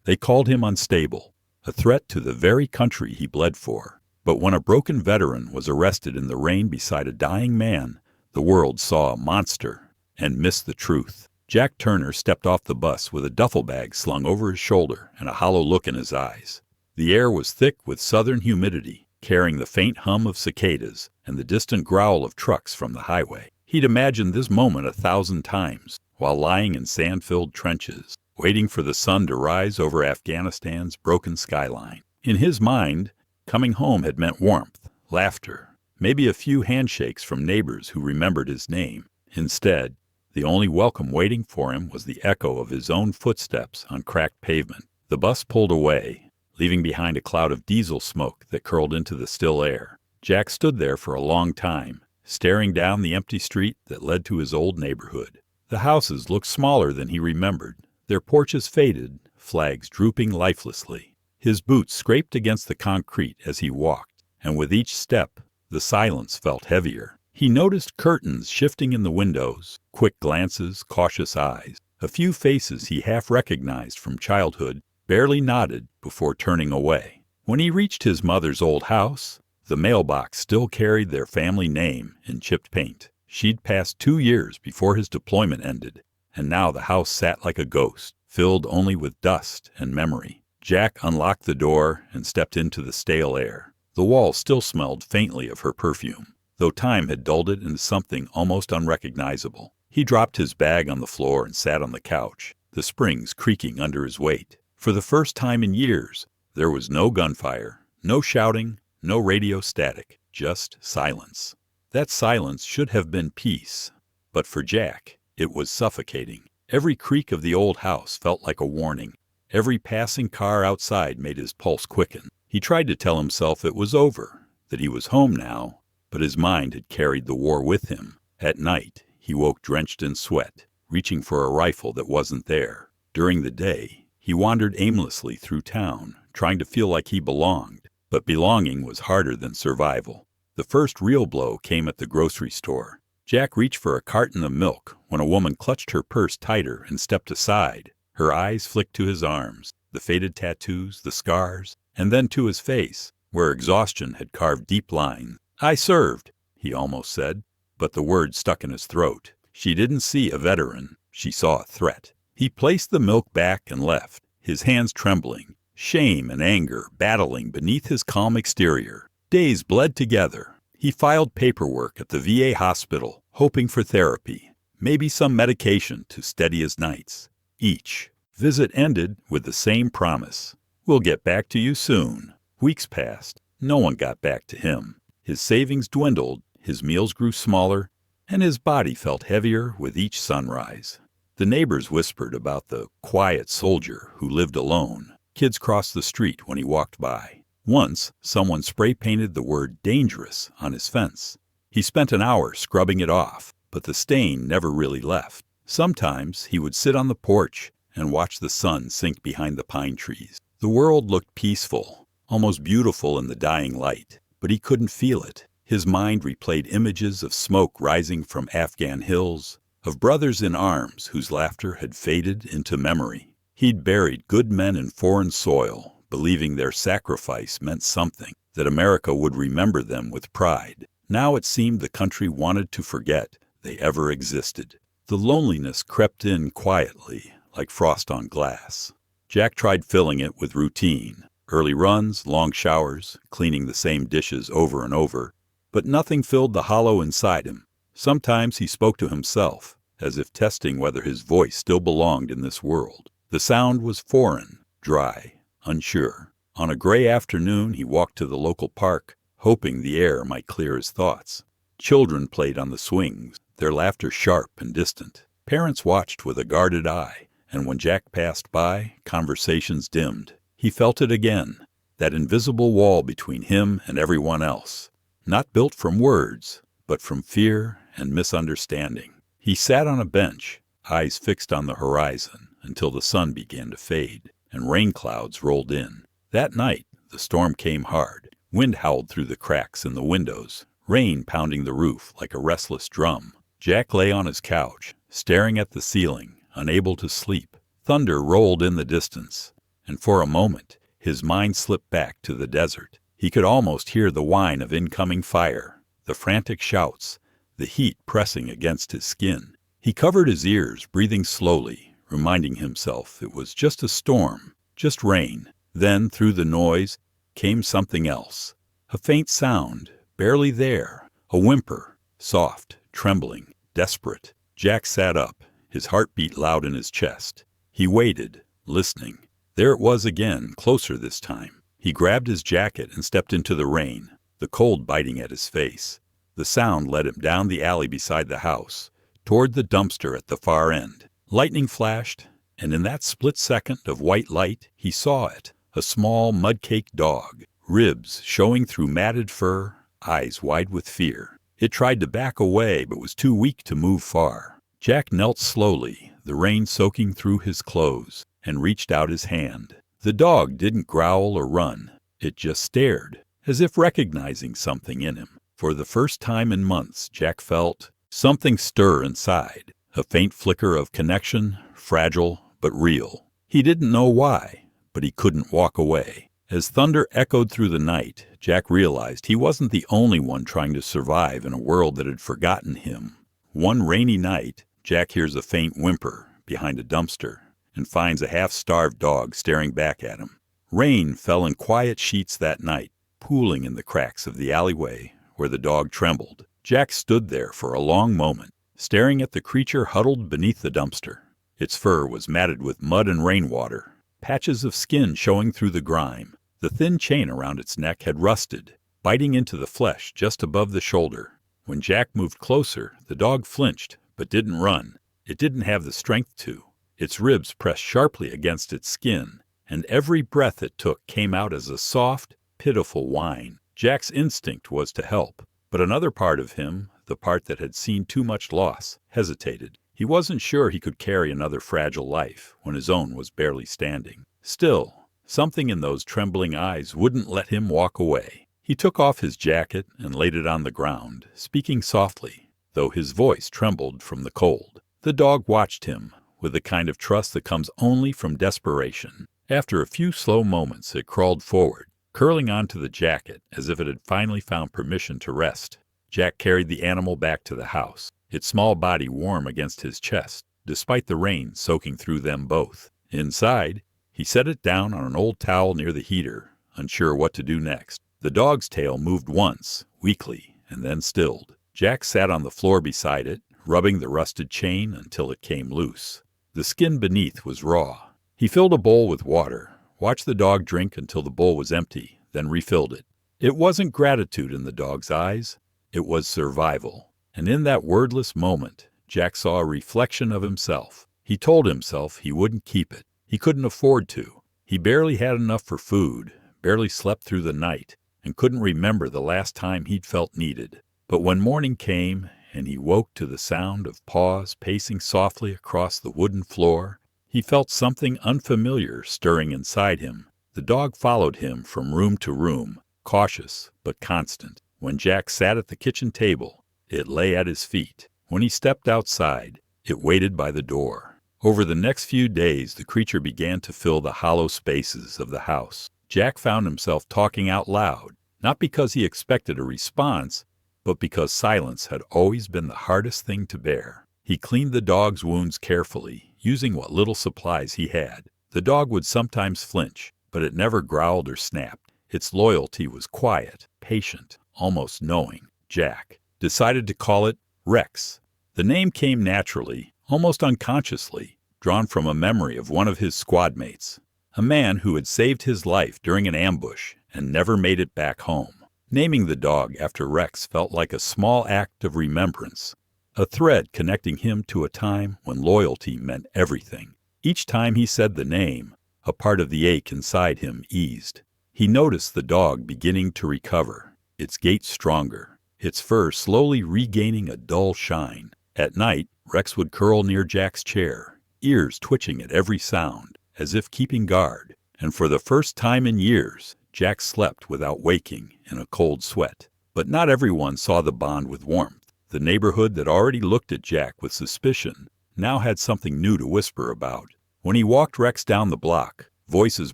They called him unstable, a threat to the very country he bled for. But when a broken veteran was arrested in the rain beside a dying man, the world saw a monster and missed the truth. Jack Turner stepped off the bus with a duffel bag slung over his shoulder and a hollow look in his eyes. The air was thick with southern humidity, carrying the faint hum of cicadas and the distant growl of trucks from the highway. He'd imagined this moment 1,000 times while lying in sand-filled trenches, waiting for the sun to rise over Afghanistan's broken skyline. In his mind, coming home had meant warmth, laughter, maybe a few handshakes from neighbors who remembered his name. Instead, the only welcome waiting for him was the echo of his own footsteps on cracked pavement. The bus pulled away, leaving behind a cloud of diesel smoke that curled into the still air. Jack stood there for a long time, staring down the empty street that led to his old neighborhood. The houses looked smaller than he remembered, their porches faded, flags drooping lifelessly. His boots scraped against the concrete as he walked, and with each step, the silence felt heavier. He noticed curtains shifting in the windows, quick glances, cautious eyes. A few faces he half recognized from childhood barely nodded before turning away. When he reached his mother's old house, the mailbox still carried their family name in chipped paint. She'd passed 2 years before his deployment ended, and now the house sat like a ghost, filled only with dust and memory. Jack unlocked the door and stepped into the stale air. The walls still smelled faintly of her perfume, though time had dulled it into something almost unrecognizable. He dropped his bag on the floor and sat on the couch, the springs creaking under his weight. For the first time in years, there was no gunfire, no shouting, no radio static, just silence. That silence should have been peace, but for Jack, it was suffocating. Every creak of the old house felt like a warning. Every passing car outside made his pulse quicken. He tried to tell himself it was over, that he was home now, but his mind had carried the war with him. At night, he woke drenched in sweat, reaching for a rifle that wasn't there. During the day, he wandered aimlessly through town, trying to feel like he belonged, but belonging was harder than survival. The first real blow came at the grocery store. Jack reached for a carton of milk when a woman clutched her purse tighter and stepped aside. Her eyes flicked to his arms, the faded tattoos, the scars, and then to his face, where exhaustion had carved deep lines. "I served," he almost said, but the word stuck in his throat. She didn't see a veteran. She saw a threat. He placed the milk back and left, his hands trembling, shame and anger battling beneath his calm exterior. Days bled together. He filed paperwork at the VA hospital, hoping for therapy, maybe some medication to steady his nights. Each visit ended with the same promise: "We'll get back to you soon." Weeks passed. No one got back to him. His savings dwindled, his meals grew smaller, and his body felt heavier with each sunrise. The neighbors whispered about the quiet soldier who lived alone. Kids crossed the street when he walked by. Once, someone spray-painted the word "dangerous" on his fence. He spent an hour scrubbing it off, but the stain never really left. Sometimes he would sit on the porch and watch the sun sink behind the pine trees. The world looked peaceful, almost beautiful in the dying light, but he couldn't feel it. His mind replayed images of smoke rising from Afghan hills, of brothers in arms whose laughter had faded into memory. He'd buried good men in foreign soil, believing their sacrifice meant something, that America would remember them with pride. Now it seemed the country wanted to forget they ever existed. The loneliness crept in quietly, like frost on glass. Jack tried filling it with routine, early runs, long showers, cleaning the same dishes over and over, but nothing filled the hollow inside him. Sometimes he spoke to himself, as if testing whether his voice still belonged in this world. The sound was foreign, dry, unsure. On a gray afternoon, he walked to the local park, hoping the air might clear his thoughts. Children played on the swings, their laughter sharp and distant. Parents watched with a guarded eye, and when Jack passed by, conversations dimmed. He felt it again, that invisible wall between him and everyone else, not built from words, but from fear and misunderstanding. He sat on a bench, eyes fixed on the horizon, until the sun began to fade, and rain clouds rolled in. That night, the storm came hard. Wind howled through the cracks in the windows, rain pounding the roof like a restless drum. Jack lay on his couch, staring at the ceiling, unable to sleep. Thunder rolled in the distance, and for a moment his mind slipped back to the desert. He could almost hear the whine of incoming fire, the frantic shouts, the heat pressing against his skin. He covered his ears, breathing slowly, reminding himself it was just a storm, just rain. Then, through the noise, came something else. A faint sound, barely there, a whimper, soft, trembling, desperate. Jack sat up, his heart beat loud in his chest. He waited, listening. There it was again, closer this time. He grabbed his jacket and stepped into the rain, the cold biting at his face. The sound led him down the alley beside the house, toward the dumpster at the far end. Lightning flashed, and in that split second of white light, he saw it. A small, mud-caked dog, ribs showing through matted fur, eyes wide with fear. It tried to back away, but was too weak to move far. Jack knelt slowly, the rain soaking through his clothes, and reached out his hand. The dog didn't growl or run. It just stared, as if recognizing something in him. For the first time in months, Jack felt something stir inside, a faint flicker of connection, fragile but real. He didn't know why, but he couldn't walk away. As thunder echoed through the night, Jack realized he wasn't the only one trying to survive in a world that had forgotten him. One rainy night, Jack hears a faint whimper behind a dumpster and finds a half-starved dog staring back at him. Rain fell in quiet sheets that night, pooling in the cracks of the alleyway where the dog trembled. Jack stood there for a long moment, staring at the creature huddled beneath the dumpster. Its fur was matted with mud and rainwater, patches of skin showing through the grime. The thin chain around its neck had rusted, biting into the flesh just above the shoulder. When Jack moved closer, the dog flinched, but didn't run. It didn't have the strength to. Its ribs pressed sharply against its skin, and every breath it took came out as a soft, pitiful whine. Jack's instinct was to help, but another part of him, the part that had seen too much loss, hesitated. He wasn't sure he could carry another fragile life when his own was barely standing. Still, something in those trembling eyes wouldn't let him walk away. He took off his jacket and laid it on the ground, speaking softly, though his voice trembled from the cold. The dog watched him, with the kind of trust that comes only from desperation. After a few slow moments, it crawled forward, curling onto the jacket as if it had finally found permission to rest. Jack carried the animal back to the house, its small body warm against his chest, despite the rain soaking through them both. Inside, he set it down on an old towel near the heater, unsure what to do next. The dog's tail moved once, weakly, and then stilled. Jack sat on the floor beside it, rubbing the rusted chain until it came loose. The skin beneath was raw. He filled a bowl with water, watched the dog drink until the bowl was empty, then refilled it. It wasn't gratitude in the dog's eyes. It was survival. And in that wordless moment, Jack saw a reflection of himself. He told himself he wouldn't keep it. He couldn't afford to. He barely had enough for food, barely slept through the night, and couldn't remember the last time he'd felt needed. But when morning came, and he woke to the sound of paws pacing softly across the wooden floor, he felt something unfamiliar stirring inside him. The dog followed him from room to room, cautious but constant. When Jack sat at the kitchen table, it lay at his feet. When he stepped outside, it waited by the door. Over the next few days, the creature began to fill the hollow spaces of the house. Jack found himself talking out loud, not because he expected a response, but because silence had always been the hardest thing to bear. He cleaned the dog's wounds carefully, using what little supplies he had. The dog would sometimes flinch, but it never growled or snapped. Its loyalty was quiet, patient, almost knowing. Jack decided to call it Rex. The name came naturally, almost unconsciously, drawn from a memory of one of his squad mates, a man who had saved his life during an ambush and never made it back home. Naming the dog after Rex felt like a small act of remembrance, a thread connecting him to a time when loyalty meant everything. Each time he said the name, a part of the ache inside him eased. He noticed the dog beginning to recover, its gait stronger, its fur slowly regaining a dull shine. At night, Rex would curl near Jack's chair, ears twitching at every sound, as if keeping guard. And for the first time in years, Jack slept without waking in a cold sweat. But not everyone saw the bond with warmth. The neighborhood that already looked at Jack with suspicion now had something new to whisper about. When he walked Rex down the block, Voices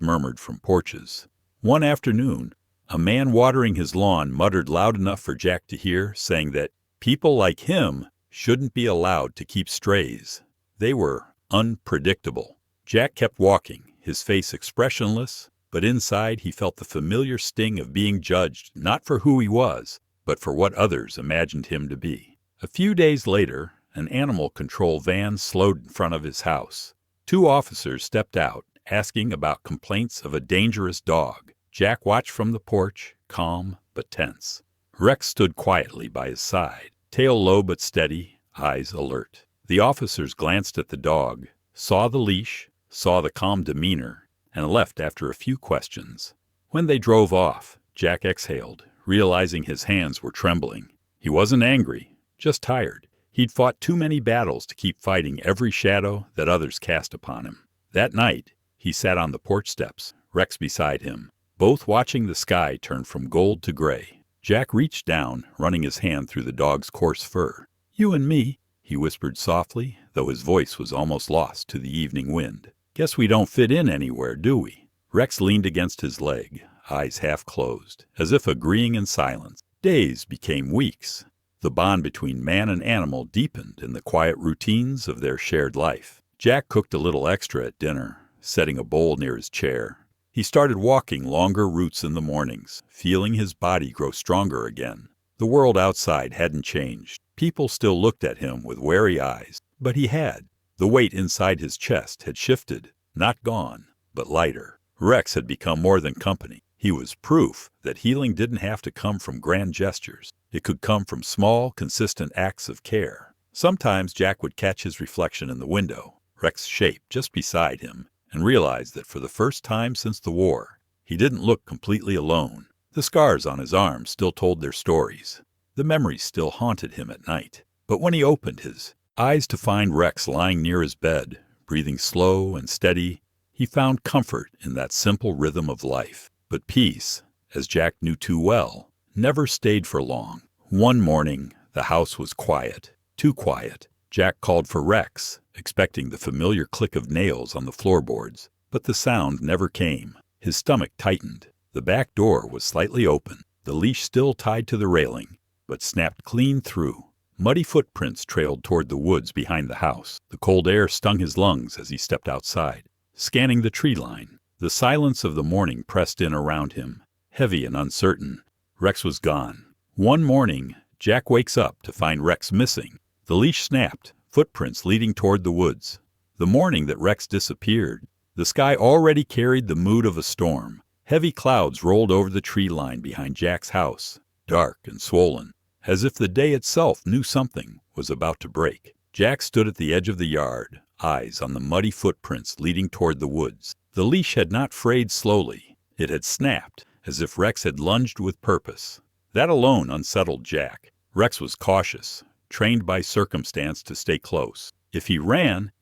murmured from porches. One afternoon, a man watering his lawn muttered loud enough for Jack to hear, saying that people like him shouldn't be allowed to keep strays. They were unpredictable. Jack kept walking, his face expressionless, but inside he felt the familiar sting of being judged not for who he was, but for what others imagined him to be. A few days later, an animal control van slowed in front of his house. 2 officers stepped out, asking about complaints of a dangerous dog. Jack watched from the porch, calm but tense. Rex stood quietly by his side, tail low but steady, eyes alert. The officers glanced at the dog, saw the leash, saw the calm demeanor, and left after a few questions. When they drove off, Jack exhaled, realizing his hands were trembling. He wasn't angry, just tired. He'd fought too many battles to keep fighting every shadow that others cast upon him. That night, he sat on the porch steps, Rex beside him, both watching the sky turn from gold to gray. Jack reached down, running his hand through the dog's coarse fur. "You and me," he whispered softly, though his voice was almost lost to the evening wind. "Guess we don't fit in anywhere, do we?" Rex leaned against his leg, eyes half closed, as if agreeing in silence. Days became weeks. The bond between man and animal deepened in the quiet routines of their shared life. Jack cooked a little extra at dinner, setting a bowl near his chair. He started walking longer routes in the mornings, feeling his body grow stronger again. The world outside hadn't changed. People still looked at him with wary eyes, but he had. The weight inside his chest had shifted, not gone, but lighter. Rex had become more than company. He was proof that healing didn't have to come from grand gestures. It could come from small, consistent acts of care. Sometimes Jack would catch his reflection in the window, Rex's shape just beside him, and realized that for the first time since the war, he didn't look completely alone. The scars on his arms still told their stories. The memories still haunted him at night. But when he opened his eyes to find Rex lying near his bed, breathing slow and steady, he found comfort in that simple rhythm of life. But peace, as Jack knew too well, never stayed for long. One morning, the house was quiet, too quiet. Jack called for Rex, expecting the familiar click of nails on the floorboards, but the sound never came. His stomach tightened. The back door was slightly open, the leash still tied to the railing, but snapped clean through. Muddy footprints trailed toward the woods behind the house. The cold air stung his lungs as he stepped outside, scanning the tree line. The silence of the morning pressed in around him, heavy and uncertain. Rex was gone. One morning, Jack wakes up to find Rex missing. The leash snapped, footprints leading toward the woods. The morning that Rex disappeared, the sky already carried the mood of a storm. Heavy clouds rolled over the tree line behind Jack's house, dark and swollen, as if the day itself knew something was about to break. Jack stood at the edge of the yard, eyes on the muddy footprints leading toward the woods. The leash had not frayed slowly. It had snapped, as if Rex had lunged with purpose. That alone unsettled Jack. Rex was cautious, trained by circumstance to stay close. If he ran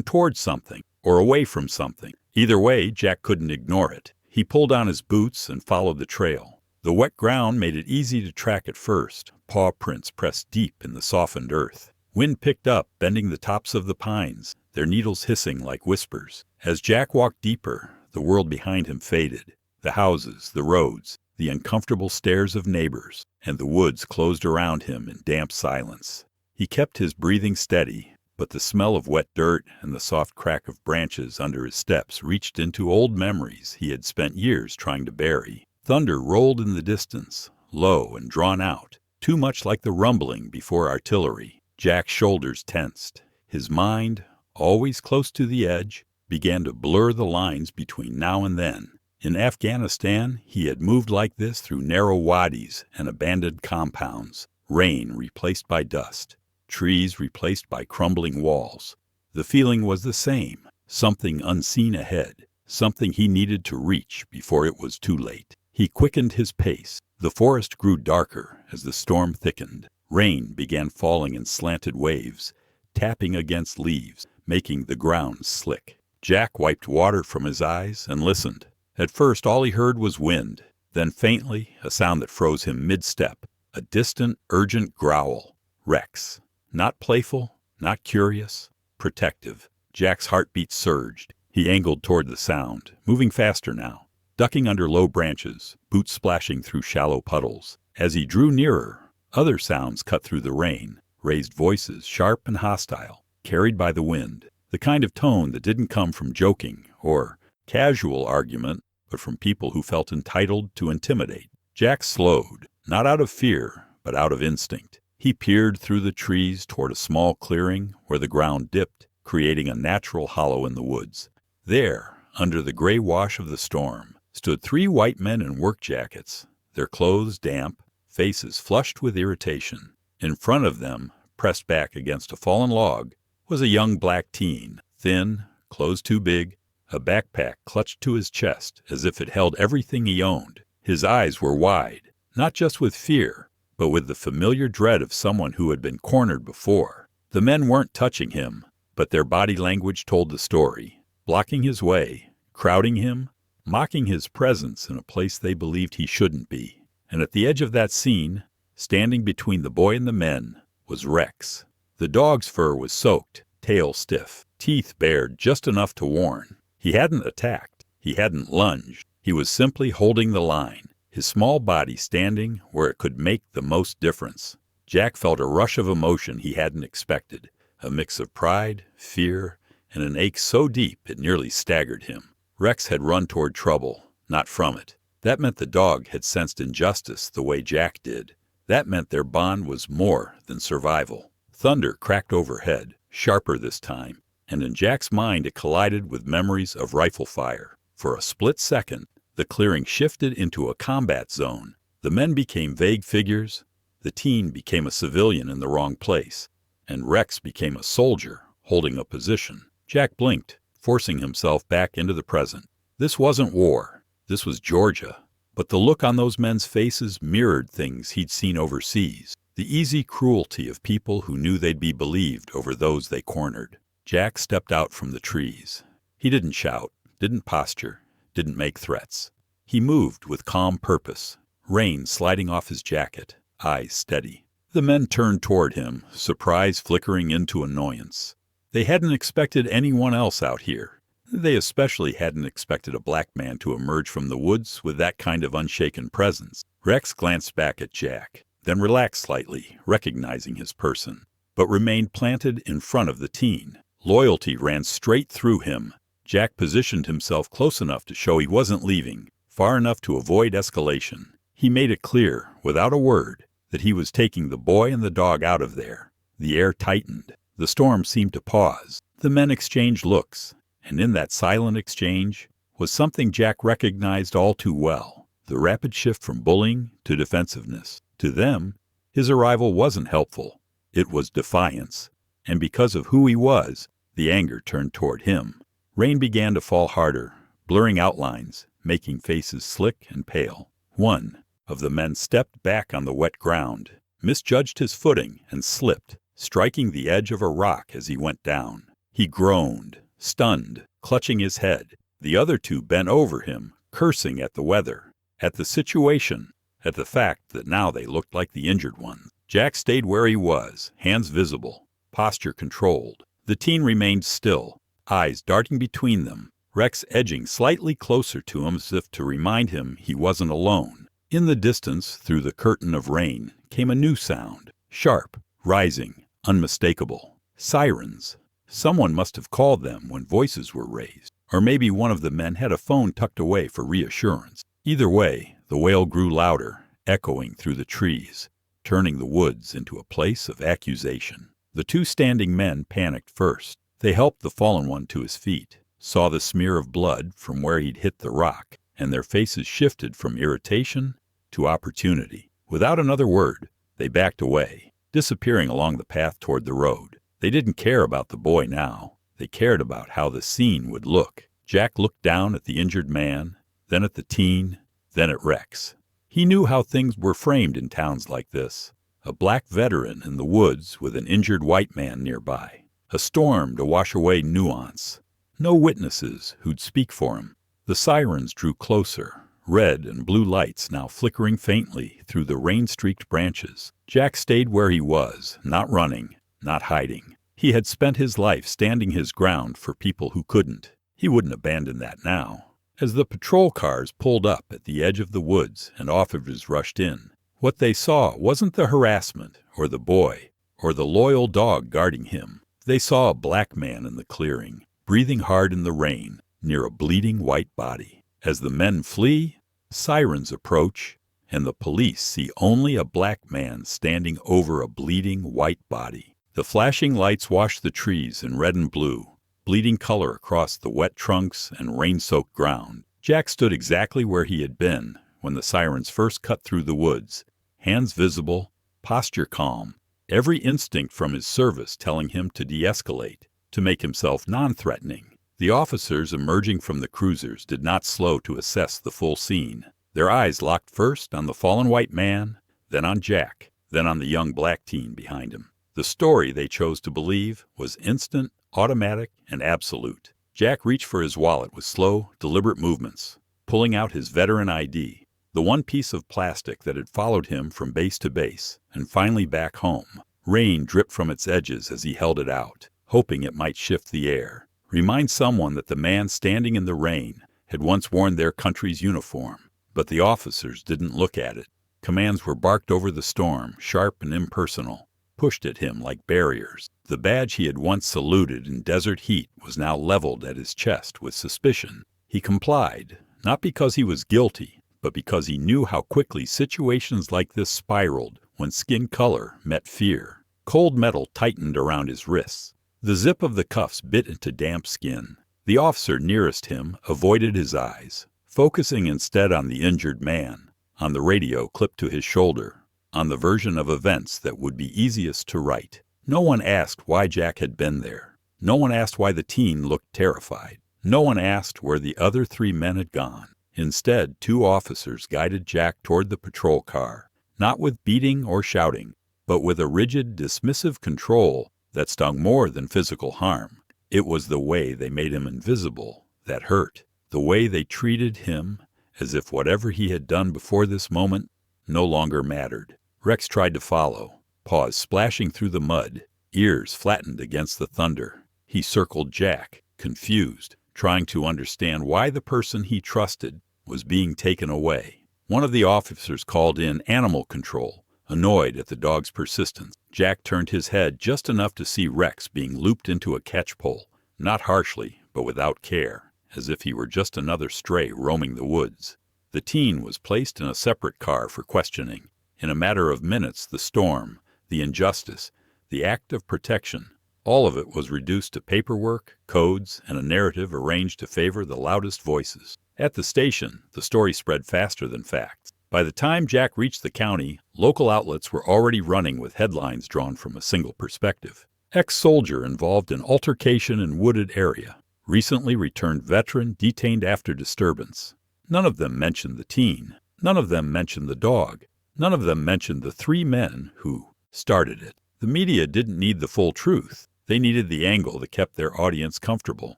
towards something, or away from something. Either way, Jack couldn't ignore it. He pulled on his boots and followed the trail. The wet ground made it easy to track at first. Paw prints pressed deep in the softened earth. Wind picked up, bending the tops of the pines, their needles hissing like whispers. As Jack walked deeper, the world behind him faded. The houses, the roads, the uncomfortable stares of neighbors, and the woods closed around him in damp silence. He kept his breathing steady, but the smell of wet dirt and the soft crack of branches under his steps reached into old memories he had spent years trying to bury. Thunder rolled in the distance, low and drawn out, too much like the rumbling before artillery. Jack's shoulders tensed. His mind, always close to the edge, began to blur the lines between now and then. In Afghanistan, he had moved like this through narrow wadis and abandoned compounds, rain replaced by dust, trees replaced by crumbling walls. The feeling was the same, something unseen ahead, something he needed to reach before it was too late. He quickened his pace. The forest grew darker as the storm thickened. Rain began falling in slanted waves, tapping against leaves, making the ground slick. Jack wiped water from his eyes and listened. At first, all he heard was wind. Then faintly, a sound that froze him mid-step. A distant, urgent growl. Rex. Not playful, not curious, protective. Jack's heartbeat surged. He angled toward the sound, moving faster now, ducking under low branches, boots splashing through shallow puddles. As he drew nearer, other sounds cut through the rain, raised voices, sharp and hostile, carried by the wind, the kind of tone that didn't come from joking or casual argument, but from people who felt entitled to intimidate. Jack slowed, not out of fear, but out of instinct. He peered through the trees toward a small clearing where the ground dipped, creating a natural hollow in the woods. There, under the gray wash of the storm, stood 3 white men in work jackets, their clothes damp, faces flushed with irritation. In front of them, pressed back against a fallen log, was a young black teen, thin, clothes too big, a backpack clutched to his chest as if it held everything he owned. His eyes were wide, not just with fear, but with the familiar dread of someone who had been cornered before. The men weren't touching him, but their body language told the story, blocking his way, crowding him, mocking his presence in a place they believed he shouldn't be. And at the edge of that scene, standing between the boy and the men, was Rex. The dog's fur was soaked, tail stiff, teeth bared just enough to warn. He hadn't attacked. He hadn't lunged. He was simply holding the line, his small body standing where it could make the most difference. Jack felt a rush of emotion he hadn't expected, a mix of pride, fear, and an ache so deep it nearly staggered him. Rex had run toward trouble, not from it. That meant the dog had sensed injustice the way Jack did. That meant their bond was more than survival. Thunder cracked overhead, sharper this time, and in Jack's mind it collided with memories of rifle fire. For a split second, the clearing shifted into a combat zone. The men became vague figures, the teen became a civilian in the wrong place, and Rex became a soldier holding a position. Jack blinked, forcing himself back into the present. This wasn't war. This was Georgia. But the look on those men's faces mirrored things he'd seen overseas. The easy cruelty of people who knew they'd be believed over those they cornered. Jack stepped out from the trees. He didn't shout, didn't posture, didn't make threats. He moved with calm purpose, rain sliding off his jacket, eyes steady. The men turned toward him, surprise flickering into annoyance. They hadn't expected anyone else out here. They especially hadn't expected a black man to emerge from the woods with that kind of unshaken presence. Rex glanced back at Jack, then relaxed slightly, recognizing his person, but remained planted in front of the teen. Loyalty ran straight through him. Jack positioned himself close enough to show he wasn't leaving, far enough to avoid escalation. He made it clear, without a word, that he was taking the boy and the dog out of there. The air tightened. The storm seemed to pause. The men exchanged looks, and in that silent exchange was something Jack recognized all too well, the rapid shift from bullying to defensiveness. To them, his arrival wasn't helpful. It was defiance. And because of who he was, the anger turned toward him. Rain began to fall harder, blurring outlines, making faces slick and pale. One of the men stepped back on the wet ground, misjudged his footing, and slipped, striking the edge of a rock as he went down. He groaned, stunned, clutching his head. The other 2 bent over him, cursing at the weather, at the situation, at the fact that now they looked like the injured ones. Jack stayed where he was, hands visible, posture controlled. The teen remained still, eyes darting between them, Rex edging slightly closer to him as if to remind him he wasn't alone. In the distance, through the curtain of rain, came a new sound, sharp, rising, unmistakable. Sirens. Someone must have called them when voices were raised, or maybe one of the men had a phone tucked away for reassurance. Either way, the wail grew louder, echoing through the trees, turning the woods into a place of accusation. The 2 standing men panicked first. They helped the fallen one to his feet, saw the smear of blood from where he'd hit the rock, and their faces shifted from irritation to opportunity. Without another word, they backed away, disappearing along the path toward the road. They didn't care about the boy now. They cared about how the scene would look. Jack looked down at the injured man, then at the teen, then at Rex. He knew how things were framed in towns like this. A black veteran in the woods with an injured white man nearby. A storm to wash away nuance. No witnesses who'd speak for him. The sirens drew closer, red and blue lights now flickering faintly through the rain-streaked branches. Jack stayed where he was, not running, not hiding. He had spent his life standing his ground for people who couldn't. He wouldn't abandon that now. As the patrol cars pulled up at the edge of the woods and officers rushed in, what they saw wasn't the harassment or the boy or the loyal dog guarding him. They saw a black man in the clearing, breathing hard in the rain, near a bleeding white body. As the men flee, sirens approach, and the police see only a black man standing over a bleeding white body. The flashing lights wash the trees in red and blue, bleeding color across the wet trunks and rain-soaked ground. Jack stood exactly where he had been when the sirens first cut through the woods, hands visible, posture calm, every instinct from his service telling him to de-escalate, to make himself non-threatening. The officers emerging from the cruisers did not slow to assess the full scene. Their eyes locked first on the fallen white man, then on Jack, then on the young black teen behind him. The story they chose to believe was instant, automatic, and absolute. Jack reached for his wallet with slow, deliberate movements, pulling out his veteran ID, the one piece of plastic that had followed him from base to base, and finally back home. Rain dripped from its edges as he held it out, hoping it might shift the air, remind someone that the man standing in the rain had once worn their country's uniform. But the officers didn't look at it. Commands were barked over the storm, sharp and impersonal, pushed at him like barriers. The badge he had once saluted in desert heat was now leveled at his chest with suspicion. He complied, not because he was guilty, but because he knew how quickly situations like this spiraled when skin color met fear. Cold metal tightened around his wrists. The zip of the cuffs bit into damp skin. The officer nearest him avoided his eyes, focusing instead on the injured man, on the radio clipped to his shoulder, on the version of events that would be easiest to write. No one asked why Jack had been there. No one asked why the teen looked terrified. No one asked where the other 3 men had gone. Instead, 2 officers guided Jack toward the patrol car, not with beating or shouting, but with a rigid, dismissive control that stung more than physical harm. It was the way they made him invisible that hurt. The way they treated him as if whatever he had done before this moment no longer mattered. Rex tried to follow, paws splashing through the mud, ears flattened against the thunder. He circled Jack, confused, trying to understand why the person he trusted was being taken away. One of the officers called in animal control, annoyed at the dog's persistence. Jack turned his head just enough to see Rex being looped into a catch-pole, not harshly, but without care, as if he were just another stray roaming the woods. The teen was placed in a separate car for questioning. In a matter of minutes, the storm, the injustice, the act of protection, all of it was reduced to paperwork, codes, and a narrative arranged to favor the loudest voices. At the station, the story spread faster than facts. By the time Jack reached the county, local outlets were already running with headlines drawn from a single perspective. Ex-soldier involved in altercation in wooded area. Recently returned veteran detained after disturbance. None of them mentioned the teen. None of them mentioned the dog. None of them mentioned the 3 men who started it. The media didn't need the full truth. They needed the angle that kept their audience comfortable.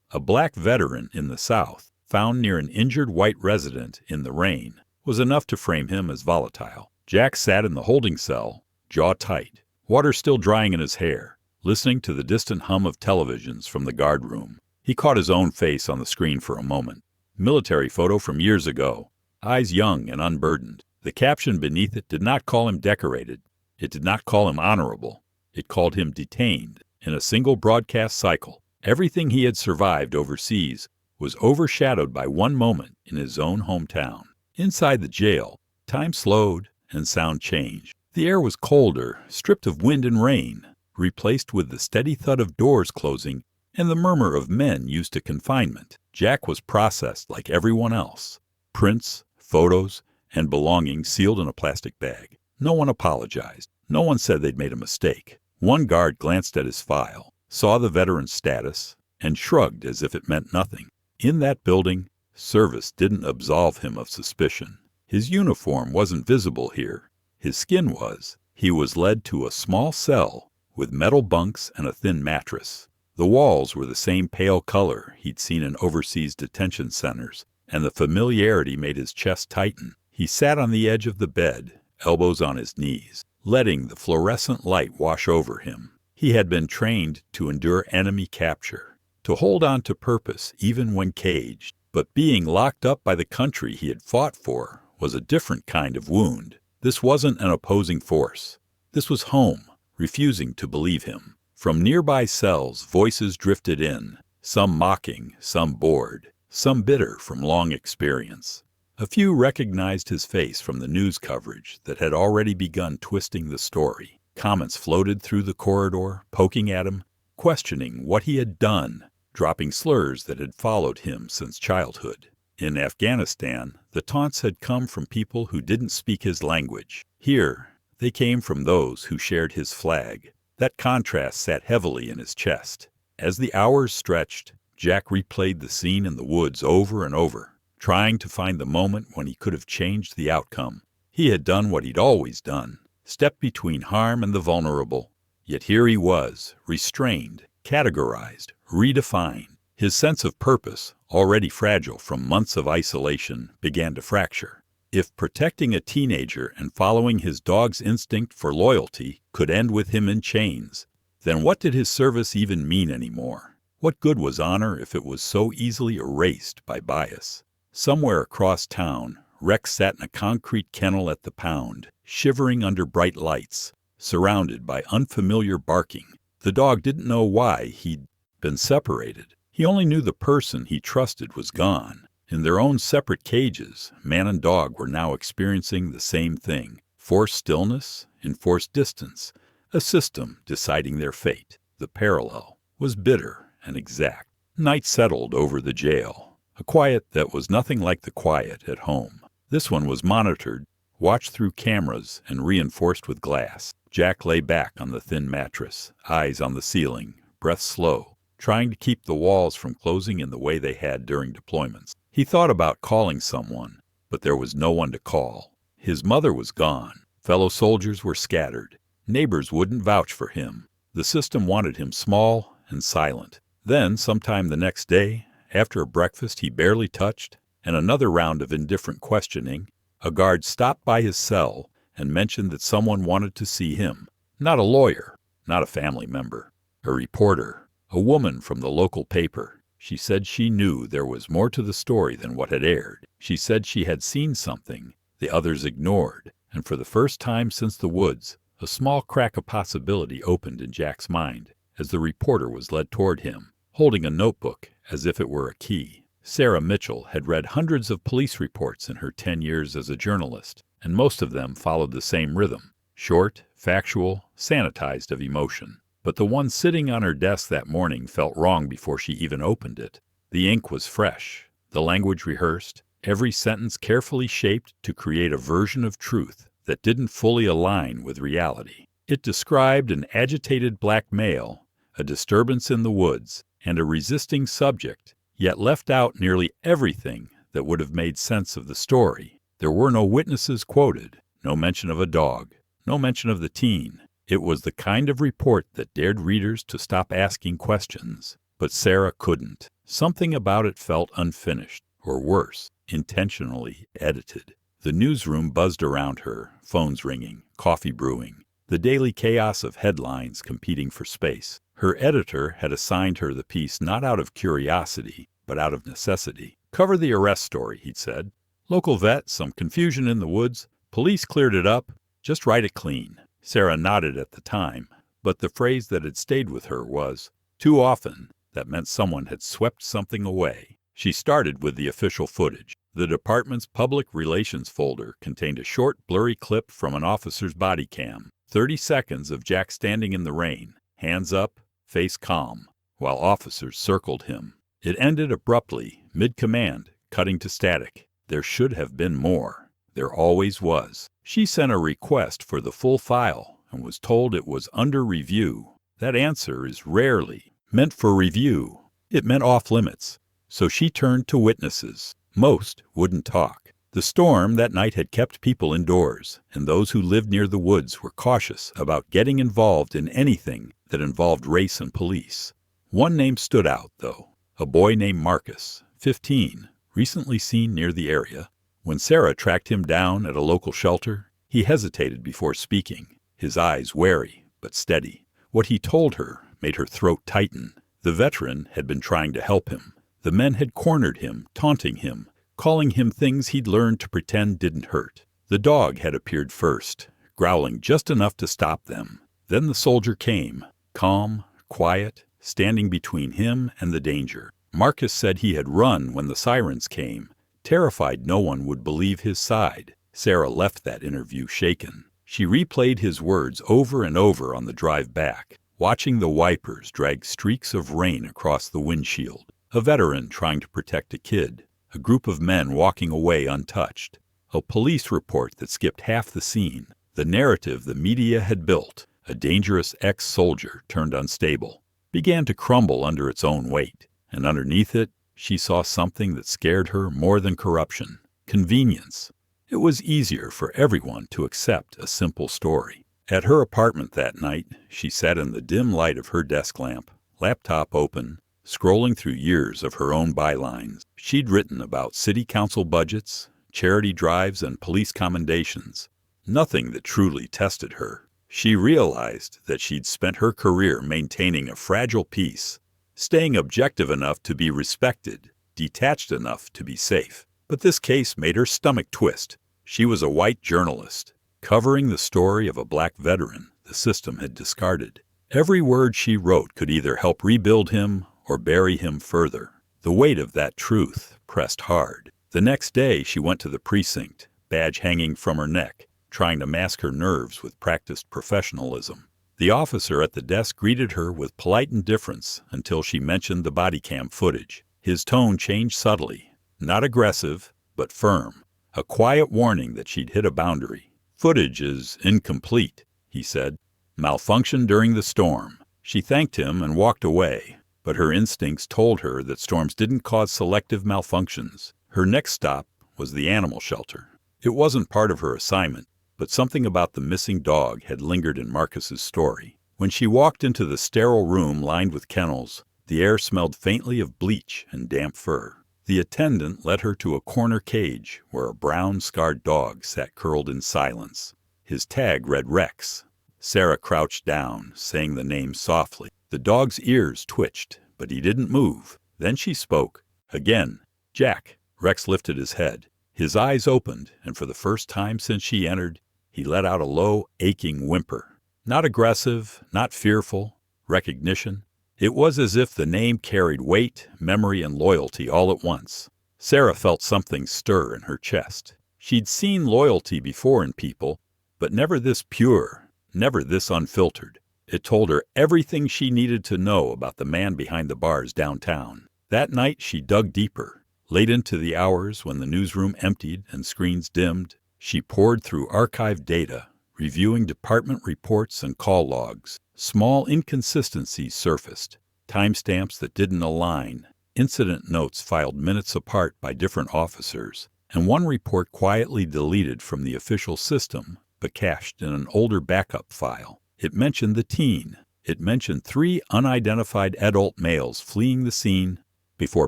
A black veteran in the South, found near an injured white resident in the rain, was enough to frame him as volatile. Jack sat in the holding cell, jaw tight, water still drying in his hair, listening to the distant hum of televisions from the guard room. He caught his own face on the screen for a moment. Military photo from years ago, eyes young and unburdened. The caption beneath it did not call him decorated. It did not call him honorable. It called him detained. In a single broadcast cycle, everything he had survived overseas was overshadowed by one moment in his own hometown. Inside the jail, time slowed and sound changed. The air was colder, stripped of wind and rain, replaced with the steady thud of doors closing and the murmur of men used to confinement. Jack was processed like everyone else. Prints, photos, and belongings sealed in a plastic bag. No one apologized. No one said they'd made a mistake. One guard glanced at his file, saw the veteran's status, and shrugged as if it meant nothing. In that building, service didn't absolve him of suspicion. His uniform wasn't visible here. His skin was. He was led to a small cell with metal bunks and a thin mattress. The walls were the same pale color he'd seen in overseas detention centers, and the familiarity made his chest tighten. He sat on the edge of the bed, elbows on his knees, letting the fluorescent light wash over him. He had been trained to endure enemy capture, to to hold on to purpose even when caged. But being locked up by the country he had fought for was a different kind of wound. This wasn't an opposing force. This was home, refusing to believe him. From nearby cells, voices drifted in, some mocking, some bored, some bitter from long experience. A few recognized his face from the news coverage that had already begun twisting the story. Comments floated through the corridor, poking at him, questioning what he had done, dropping slurs that had followed him since childhood. In Afghanistan, the taunts had come from people who didn't speak his language. Here, they came from those who shared his flag. That contrast sat heavily in his chest. As the hours stretched, Jack replayed the scene in the woods over and over, trying to find the moment when he could have changed the outcome. He had done what he'd always done, stepped between harm and the vulnerable. Yet here he was, restrained, categorized, redefined. His sense of purpose, already fragile from months of isolation, began to fracture. If protecting a teenager and following his dog's instinct for loyalty could end with him in chains, then what did his service even mean anymore? What good was honor if it was so easily erased by bias? Somewhere across town, Rex sat in a concrete kennel at the pound, shivering under bright lights, surrounded by unfamiliar barking. The dog didn't know why he'd been separated. He only knew the person he trusted was gone. In their own separate cages, man and dog were now experiencing the same thing. Forced stillness, enforced distance, a system deciding their fate. The parallel was bitter and exact. Night settled over the jail, a quiet that was nothing like the quiet at home. This one was monitored, watched through cameras, and reinforced with glass. Jack lay back on the thin mattress, eyes on the ceiling, breath slow, trying to keep the walls from closing in the way they had during deployments. He thought about calling someone, but there was no one to call. His mother was gone. Fellow soldiers were scattered. Neighbors wouldn't vouch for him. The system wanted him small and silent. Then, sometime the next day, after a breakfast he barely touched, and another round of indifferent questioning, a guard stopped by his cell and mentioned that someone wanted to see him. Not a lawyer, not a family member, a reporter, a woman from the local paper. She said she knew there was more to the story than what had aired. She said she had seen something the others ignored, and for the first time since the woods, a small crack of possibility opened in Jack's mind as the reporter was led toward him, holding a notebook as if it were a key. Sarah Mitchell had read hundreds of police reports in her 10 years as a journalist, and most of them followed the same rhythm, short, factual, sanitized of emotion. But the one sitting on her desk that morning felt wrong before she even opened it. The ink was fresh, the language rehearsed, every sentence carefully shaped to create a version of truth that didn't fully align with reality. It described an agitated black male, a disturbance in the woods, and a resisting subject, yet left out nearly everything that would have made sense of the story. There were no witnesses quoted, no mention of a dog, no mention of the teen. It was the kind of report that dared readers to stop asking questions. But Sarah couldn't. Something about it felt unfinished, or worse, intentionally edited. The newsroom buzzed around her, phones ringing, coffee brewing, the daily chaos of headlines competing for space. Her editor had assigned her the piece not out of curiosity, but out of necessity. Cover the arrest story, he'd said. Local vet, some confusion in the woods, police cleared it up, just write it clean. Sarah nodded at the time, but the phrase that had stayed with her was, too often, that meant someone had swept something away. She started with the official footage. The department's public relations folder contained a short, blurry clip from an officer's body cam. 30 seconds of Jack standing in the rain, hands up, face calm, while officers circled him. It ended abruptly, mid-command, cutting to static. There should have been more. There always was. She sent a request for the full file and was told it was under review. That answer is rarely meant for review. It meant off-limits. So she turned to witnesses. Most wouldn't talk. The storm that night had kept people indoors, and those who lived near the woods were cautious about getting involved in anything that involved race and police. One name stood out, though. A boy named Marcus, 15, recently seen near the area. When Sarah tracked him down at a local shelter, he hesitated before speaking, his eyes wary but steady. What he told her made her throat tighten. The veteran had been trying to help him. The men had cornered him, taunting him, calling him things he'd learned to pretend didn't hurt. The dog had appeared first, growling just enough to stop them. Then the soldier came, calm, quiet, standing between him and the danger. Marcus said he had run when the sirens came, terrified no one would believe his side. Sarah left that interview shaken. She replayed his words over and over on the drive back, watching the wipers drag streaks of rain across the windshield. A veteran trying to protect a kid, a group of men walking away untouched, a police report that skipped half the scene, the narrative the media had built, a dangerous ex-soldier turned unstable, began to crumble under its own weight, and underneath it, she saw something that scared her more than corruption: convenience. It was easier for everyone to accept a simple story. At her apartment that night, she sat in the dim light of her desk lamp, laptop open, scrolling through years of her own bylines. She'd written about city council budgets, charity drives, and police commendations. Nothing that truly tested her. She realized that she'd spent her career maintaining a fragile peace, staying objective enough to be respected, detached enough to be safe. But this case made her stomach twist. She was a white journalist, covering the story of a black veteran the system had discarded. Every word she wrote could either help rebuild him or bury him further. The weight of that truth pressed hard. The next day she went to the precinct, badge hanging from her neck, trying to mask her nerves with practiced professionalism. The officer at the desk greeted her with polite indifference until she mentioned the body cam footage. His tone changed subtly, not aggressive, but firm, a quiet warning that she'd hit a boundary. "Footage is incomplete," he said. "Malfunction during the storm." She thanked him and walked away, but her instincts told her that storms didn't cause selective malfunctions. Her next stop was the animal shelter. It wasn't part of her assignment, but something about the missing dog had lingered in Marcus's story. When she walked into the sterile room lined with kennels, the air smelled faintly of bleach and damp fur. The attendant led her to a corner cage where a brown, scarred dog sat curled in silence. His tag read Rex. Sarah crouched down, saying the name softly. The dog's ears twitched, but he didn't move. Then she spoke. Again, "Jack." Rex lifted his head. His eyes opened, and for the first time since she entered, he let out a low, aching whimper. Not aggressive, not fearful. Recognition. It was as if the name carried weight, memory, and loyalty all at once. Sarah felt something stir in her chest. She'd seen loyalty before in people, but never this pure, never this unfiltered. It told her everything she needed to know about the man behind the bars downtown. That night she dug deeper. Late into the hours when the newsroom emptied and screens dimmed, she pored through archived data, reviewing department reports and call logs. Small inconsistencies surfaced, timestamps that didn't align, incident notes filed minutes apart by different officers, and one report quietly deleted from the official system but cached in an older backup file. It mentioned the teen. It mentioned 3 unidentified adult males fleeing the scene before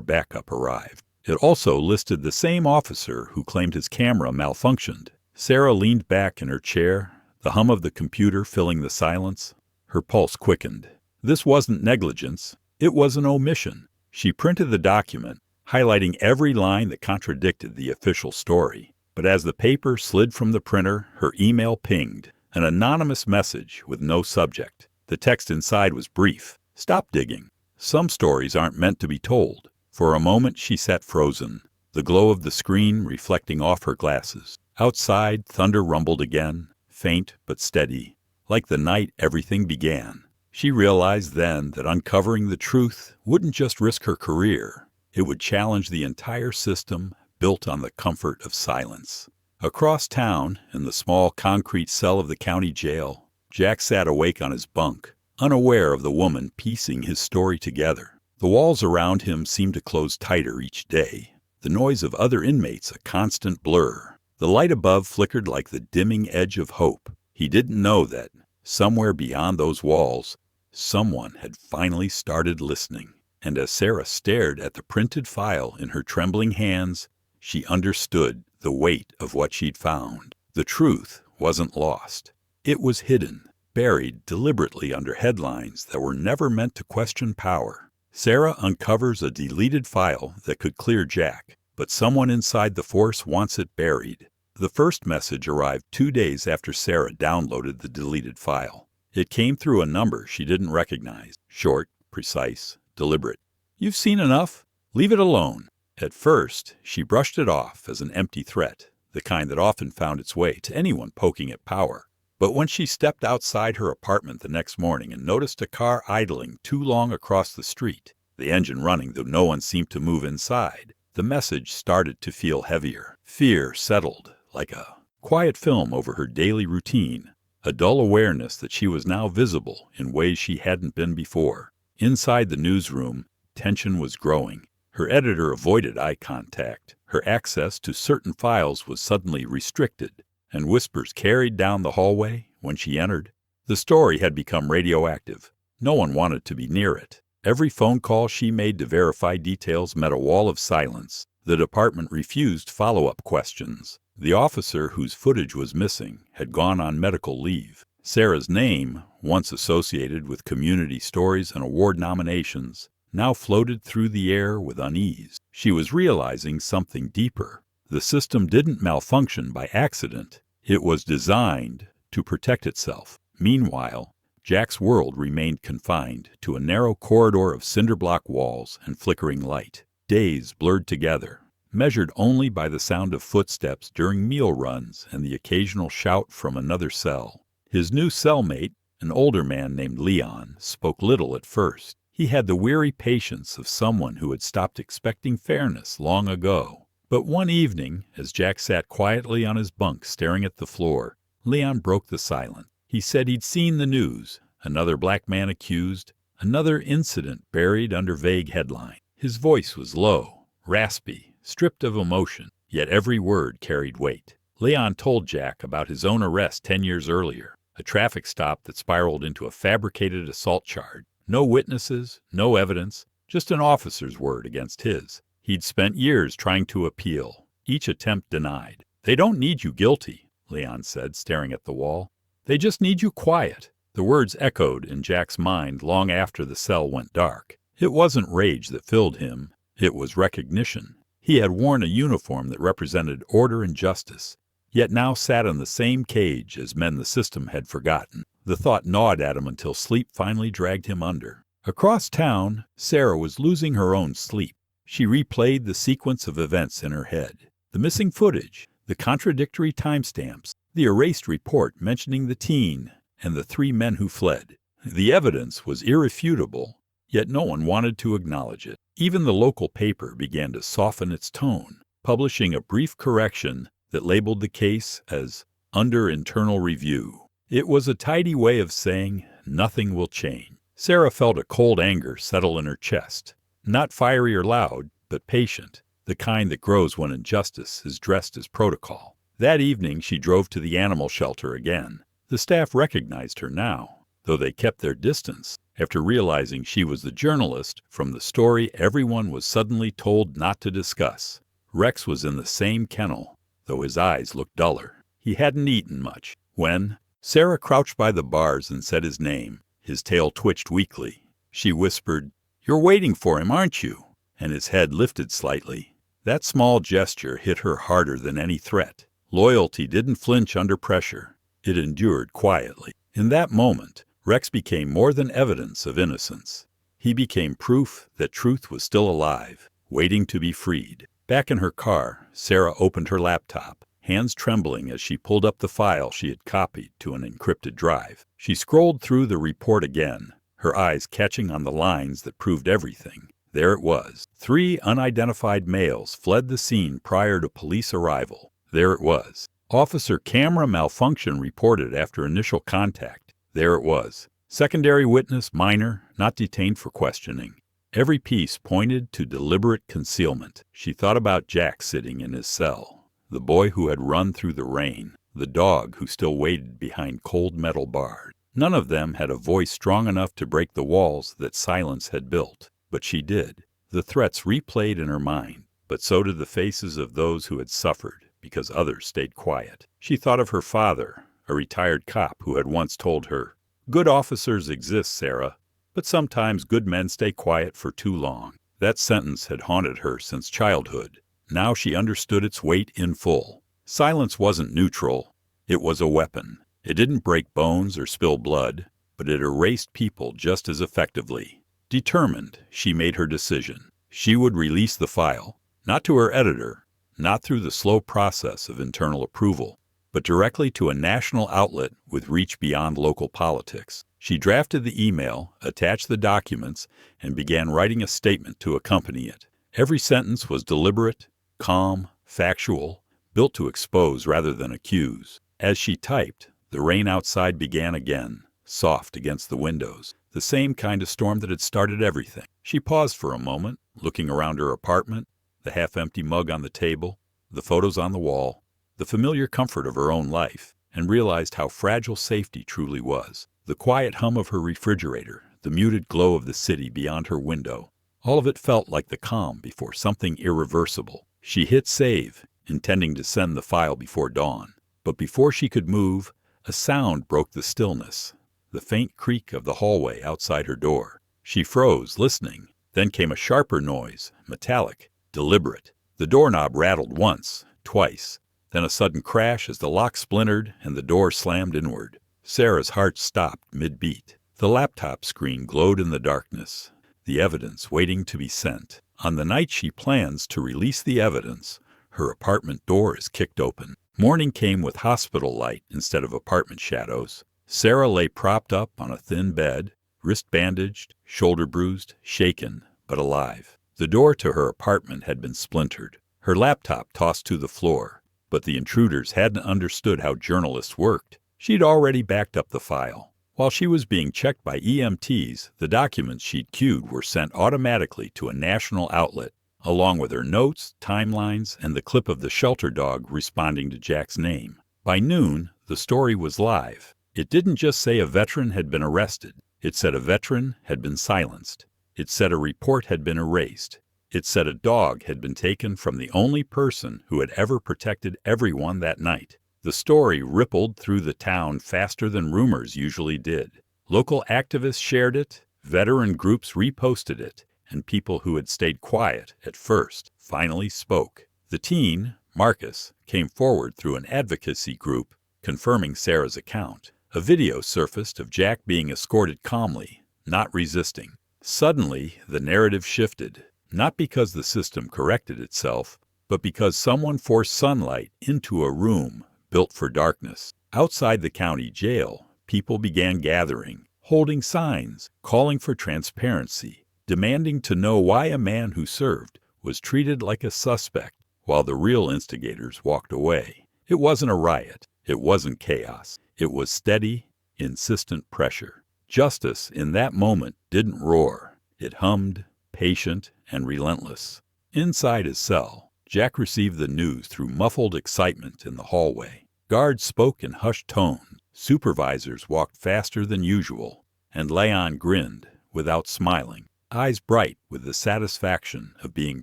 backup arrived. It also listed the same officer who claimed his camera malfunctioned. Sarah leaned back in her chair, the hum of the computer filling the silence. Her pulse quickened. This wasn't negligence. It was an omission. She printed the document, highlighting every line that contradicted the official story. But as the paper slid from the printer, her email pinged. An anonymous message with no subject. The text inside was brief. "Stop digging. Some stories aren't meant to be told." For a moment she sat frozen, the glow of the screen reflecting off her glasses. Outside, thunder rumbled again, faint but steady. Like the night everything began. She realized then that uncovering the truth wouldn't just risk her career. It would challenge the entire system built on the comfort of silence. Across town, in the small concrete cell of the county jail, Jack sat awake on his bunk, unaware of the woman piecing his story together. The walls around him seemed to close tighter each day, the noise of other inmates a constant blur. The light above flickered like the dimming edge of hope. He didn't know that, somewhere beyond those walls, someone had finally started listening. And as Sarah stared at the printed file in her trembling hands, she understood the weight of what she'd found. The truth wasn't lost. It was hidden, buried deliberately under headlines that were never meant to question power. Sarah uncovers a deleted file that could clear Jack, but someone inside the force wants it buried. The first message arrived 2 days after Sarah downloaded the deleted file. It came through a number she didn't recognize. Short, precise, deliberate. "You've seen enough. Leave it alone." At first, she brushed it off as an empty threat, the kind that often found its way to anyone poking at power. But when she stepped outside her apartment the next morning and noticed a car idling too long across the street, the engine running though no one seemed to move inside, the message started to feel heavier. Fear settled like a quiet film over her daily routine, a dull awareness that she was now visible in ways she hadn't been before. Inside the newsroom, tension was growing. Her editor avoided eye contact. Her access to certain files was suddenly restricted, and whispers carried down the hallway when she entered. The story had become radioactive. No one wanted to be near it. Every phone call she made to verify details met a wall of silence. The department refused follow-up questions. The officer whose footage was missing had gone on medical leave. Sarah's name, once associated with community stories and award nominations, now floated through the air with unease. She was realizing something deeper. The system didn't malfunction by accident. It was designed to protect itself. Meanwhile, Jack's world remained confined to a narrow corridor of cinder-block walls and flickering light. Days blurred together, measured only by the sound of footsteps during meal runs and the occasional shout from another cell. His new cellmate, an older man named Leon, spoke little at first. He had the weary patience of someone who had stopped expecting fairness long ago. But one evening, as Jack sat quietly on his bunk staring at the floor, Leon broke the silence. He said he'd seen the news, another black man accused, another incident buried under vague headlines. His voice was low, raspy, stripped of emotion, yet every word carried weight. Leon told Jack about his own arrest 10 years earlier, a traffic stop that spiraled into a fabricated assault charge. No witnesses, no evidence, just an officer's word against his. He'd spent years trying to appeal, each attempt denied. "They don't need you guilty," Leon said, staring at the wall. "They just need you quiet." The words echoed in Jack's mind long after the cell went dark. It wasn't rage that filled him. It was recognition. He had worn a uniform that represented order and justice, yet now sat in the same cage as men the system had forgotten. The thought gnawed at him until sleep finally dragged him under. Across town, Sarah was losing her own sleep. She replayed the sequence of events in her head. The missing footage, the contradictory timestamps, the erased report mentioning the teen and the 3 men who fled. The evidence was irrefutable, yet no one wanted to acknowledge it. Even the local paper began to soften its tone, publishing a brief correction that labeled the case as under internal review. It was a tidy way of saying nothing will change. Sarah felt a cold anger settle in her chest, not fiery or loud, but patient, the kind that grows when injustice is dressed as protocol. That evening she drove to the animal shelter again. The staff recognized her now, though they kept their distance after realizing she was the journalist from the story everyone was suddenly told not to discuss. Rex was in the same kennel, though his eyes looked duller. He hadn't eaten much. When Sarah crouched by the bars and said his name, his tail twitched weakly. She whispered, "You're waiting for him, aren't you?" And his head lifted slightly. That small gesture hit her harder than any threat. Loyalty didn't flinch under pressure. It endured quietly. In that moment, Rex became more than evidence of innocence. He became proof that truth was still alive, waiting to be freed. Back in her car, Sarah opened her laptop, hands trembling as she pulled up the file she had copied to an encrypted drive. She scrolled through the report again, her eyes catching on the lines that proved everything. There it was. 3 unidentified males fled the scene prior to police arrival. There it was. Officer camera malfunction reported after initial contact. There it was. Secondary witness minor, not detained for questioning. Every piece pointed to deliberate concealment. She thought about Jack sitting in his cell, the boy who had run through the rain, the dog who still waited behind cold metal bars. None of them had a voice strong enough to break the walls that silence had built, but she did. The threats replayed in her mind, but so did the faces of those who had suffered because others stayed quiet. She thought of her father, a retired cop who had once told her, "Good officers exist, Sarah, but sometimes good men stay quiet for too long. That sentence had haunted her since childhood. Now she understood its weight in full. Silence wasn't neutral. It was a weapon. It didn't break bones or spill blood, but it erased people just as effectively. Determined, she made her decision. She would release the file, not to her editor, not through the slow process of internal approval, but directly to a national outlet with reach beyond local politics. She drafted the email, attached the documents, and began writing a statement to accompany it. Every sentence was deliberate, calm, factual, built to expose rather than accuse. As she typed, the rain outside began again, soft against the windows, the same kind of storm that had started everything. She paused for a moment, looking around her apartment, the half-empty mug on the table, the photos on the wall, the familiar comfort of her own life, and realized how fragile safety truly was. The quiet hum of her refrigerator, the muted glow of the city beyond her window, all of it felt like the calm before something irreversible. She hit save, intending to send the file before dawn. But before she could move, a sound broke the stillness, the faint creak of the hallway outside her door. She froze, listening. Then came a sharper noise, metallic, deliberate. The doorknob rattled once, twice, then a sudden crash as the lock splintered and the door slammed inward. Sarah's heart stopped mid-beat. The laptop screen glowed in the darkness, the evidence waiting to be sent. On the night she plans to release the evidence, her apartment door is kicked open. Morning came with hospital light instead of apartment shadows. Sarah lay propped up on a thin bed, wrist bandaged, shoulder bruised, shaken, but alive. The door to her apartment had been splintered, her laptop tossed to the floor, but the intruders hadn't understood how journalists worked. She'd already backed up the file. While she was being checked by EMTs, the documents she'd queued were sent automatically to a national outlet, along with her notes, timelines, and the clip of the shelter dog responding to Jack's name. By noon, the story was live. It didn't just say a veteran had been arrested. It said a veteran had been silenced. It said a report had been erased. It said a dog had been taken from the only person who had ever protected everyone that night. The story rippled through the town faster than rumors usually did. Local activists shared it, veteran groups reposted it, and people who had stayed quiet at first finally spoke. The teen, Marcus, came forward through an advocacy group, confirming Sarah's account. A video surfaced of Jack being escorted calmly, not resisting. Suddenly, the narrative shifted, not because the system corrected itself, but because someone forced sunlight into a room built for darkness. Outside the county jail, people began gathering, holding signs, calling for transparency, demanding to know why a man who served was treated like a suspect while the real instigators walked away. It wasn't a riot. It wasn't chaos. It was steady, insistent pressure. Justice in that moment didn't roar. It hummed, patient and relentless. Inside his cell, Jack received the news through muffled excitement in the hallway. Guards spoke in hushed tones. Supervisors walked faster than usual, and Leon grinned without smiling, eyes bright with the satisfaction of being